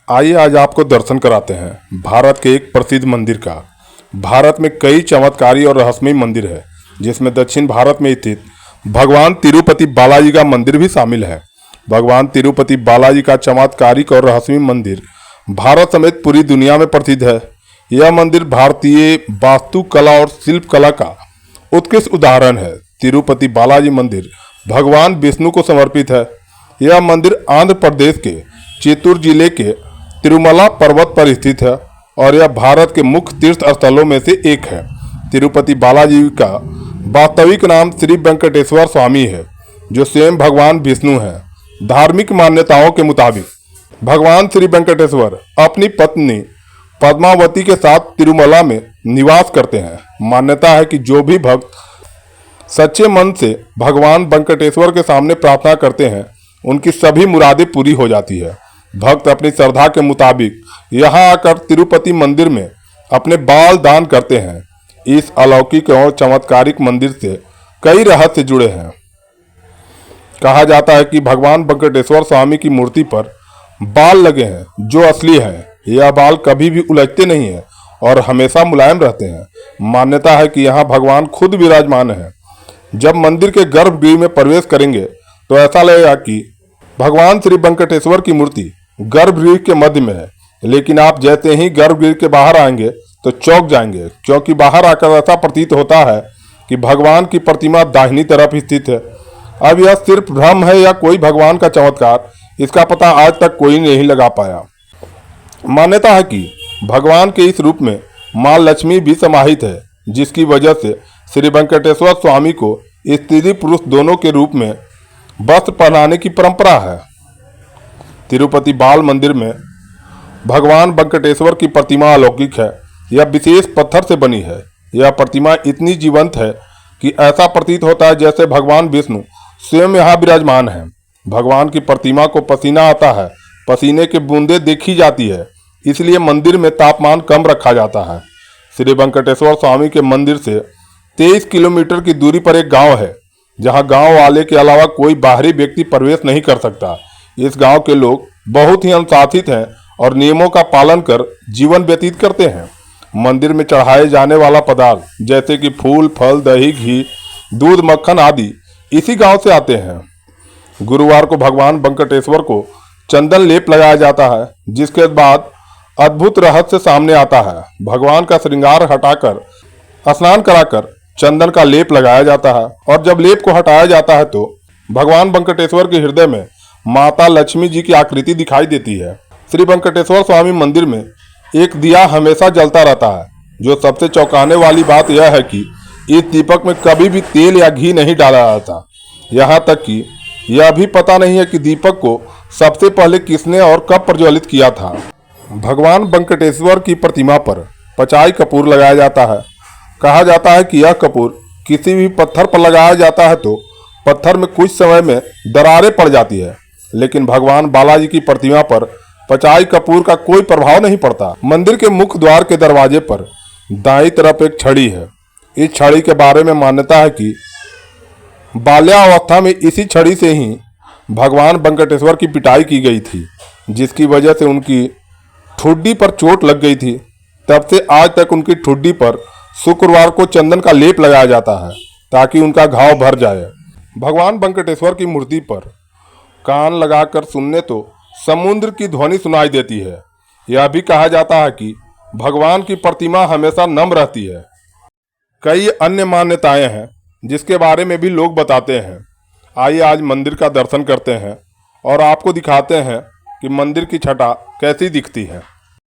आइए आज आपको दर्शन कराते हैं भारत के एक प्रसिद्ध मंदिर का। भारत में कई चमत्कारी और रहस्यमय मंदिर है, जिसमें दक्षिण भारत में स्थित भगवान तिरुपति बालाजी का मंदिर भी शामिल है। भगवान तिरुपति बालाजी का चमत्कारिक और रहस्यमय मंदिर भारत समेत पूरी दुनिया में प्रसिद्ध है। यह मंदिर भारतीय वास्तुकला और शिल्पकला का उत्कृष्ट उदाहरण है। तिरुपति बालाजी मंदिर भगवान विष्णु को समर्पित है। यह मंदिर आंध्र प्रदेश के चित्तूर जिले के तिरुमला पर्वत पर स्थित है और यह भारत के मुख्य तीर्थ स्थलों में से एक है। तिरुपति बालाजी का वास्तविक नाम श्री वेंकटेश्वर स्वामी है, जो स्वयं भगवान विष्णु हैं। धार्मिक मान्यताओं के मुताबिक भगवान श्री वेंकटेश्वर अपनी पत्नी पद्मावती के साथ तिरुमला में निवास करते हैं। मान्यता है कि जो भी भक्त सच्चे मन से भगवान वेंकटेश्वर के सामने प्रार्थना करते हैं, उनकी सभी मुरादें पूरी हो जाती है। भक्त अपनी श्रद्धा के मुताबिक यहाँ आकर तिरुपति मंदिर में अपने बाल दान करते हैं। इस अलौकिक और चमत्कारिक मंदिर से कई रहस्य जुड़े हैं। कहा जाता है कि भगवान वेंकटेश्वर स्वामी की मूर्ति पर बाल लगे हैं, जो असली हैं। यह बाल कभी भी उलझते नहीं हैं और हमेशा मुलायम रहते हैं। मान्यता है कि यहाँ भगवान खुद विराजमान है। जब मंदिर के गर्भगृह में प्रवेश करेंगे तो ऐसा लगेगा कि भगवान श्री वेंकटेश्वर की मूर्ति गर्भगृह के मध्य में है, लेकिन आप जैसे ही गर्भगृह के बाहर आएंगे तो चौंक जाएंगे, क्योंकि बाहर आकर ऐसा प्रतीत होता है कि भगवान की प्रतिमा दाहिनी तरफ स्थित है। अब यह सिर्फ भ्रम है या कोई भगवान का चमत्कार, इसका पता आज तक कोई नहीं लगा पाया। मान्यता है कि भगवान के इस रूप में मां लक्ष्मी भी समाहित है, जिसकी वजह से श्री वेंकटेश्वर स्वामी को स्त्री पुरुष दोनों के रूप में वस्त्र पहनाने की परंपरा है। तिरुपति बाल मंदिर में भगवान वेंकटेश्वर की प्रतिमा अलौकिक है। यह विशेष पत्थर से बनी है। यह प्रतिमा इतनी जीवंत है कि ऐसा प्रतीत होता है जैसे भगवान विष्णु स्वयं यहाँ विराजमान है। भगवान की प्रतिमा को पसीना आता है, पसीने की बूंदें देखी जाती है, इसलिए मंदिर में तापमान कम रखा जाता है। श्री वेंकटेश्वर स्वामी के मंदिर से 23 किलोमीटर की दूरी पर एक गांव है, जहां गांव वाले के अलावा कोई बाहरी व्यक्ति प्रवेश नहीं कर सकता। इस गांव के लोग बहुत ही अनुशासित हैं और नियमों का पालन कर जीवन व्यतीत करते हैं। मंदिर में चढ़ाए जाने वाला पदार्थ जैसे कि फूल, फल, दही, घी, दूध, मक्खन आदि इसी गांव से आते हैं। गुरुवार को भगवान वेंकटेश्वर को चंदन लेप लगाया जाता है, जिसके बाद अद्भुत रहस्य सामने आता है। भगवान का श्रृंगार हटाकर स्नान कराकर चंदन का लेप लगाया जाता है और जब लेप को हटाया जाता है तो भगवान वेंकटेश्वर के हृदय में माता लक्ष्मी जी की आकृति दिखाई देती है। श्री वेंकटेश्वर स्वामी मंदिर में एक दिया हमेशा जलता रहता है। जो सबसे चौंकाने वाली बात यह है कि इस दीपक में कभी भी तेल या घी नहीं डाला जाता। यहाँ तक कि यह भी पता नहीं है कि दीपक को सबसे पहले किसने और कब प्रज्वलित किया था। भगवान वेंकटेश्वर की प्रतिमा पर पचाई कपूर लगाया जाता है। कहा जाता है कि यह कपूर किसी भी पत्थर पर लगाया जाता है तो पत्थर में कुछ समय में दरारें पड़ जाती है, लेकिन भगवान बालाजी की प्रतिमा पर पचाई कपूर का कोई प्रभाव नहीं पड़ता। मंदिर के मुख्य द्वार के दरवाजे पर दाईं तरफ एक छड़ी है। इस छड़ी के बारे में मान्यता है कि बाल्यावस्था में इसी छड़ी से ही भगवान वेंकटेश्वर की पिटाई की गई थी, जिसकी वजह से उनकी ठुड्डी पर चोट लग गई थी। तब से आज तक उनकी ठुड्डी पर शुक्रवार को चंदन का लेप लगाया जाता है, ताकि उनका घाव भर जाए। भगवान वेंकटेश्वर की मूर्ति पर कान लगाकर सुनने तो समुद्र की ध्वनि सुनाई देती है। यह भी कहा जाता है कि भगवान की प्रतिमा हमेशा नम रहती है। कई अन्य मान्यताएं हैं जिसके बारे में भी लोग बताते हैं। आइए आज मंदिर का दर्शन करते हैं और आपको दिखाते हैं कि मंदिर की छटा कैसी दिखती है।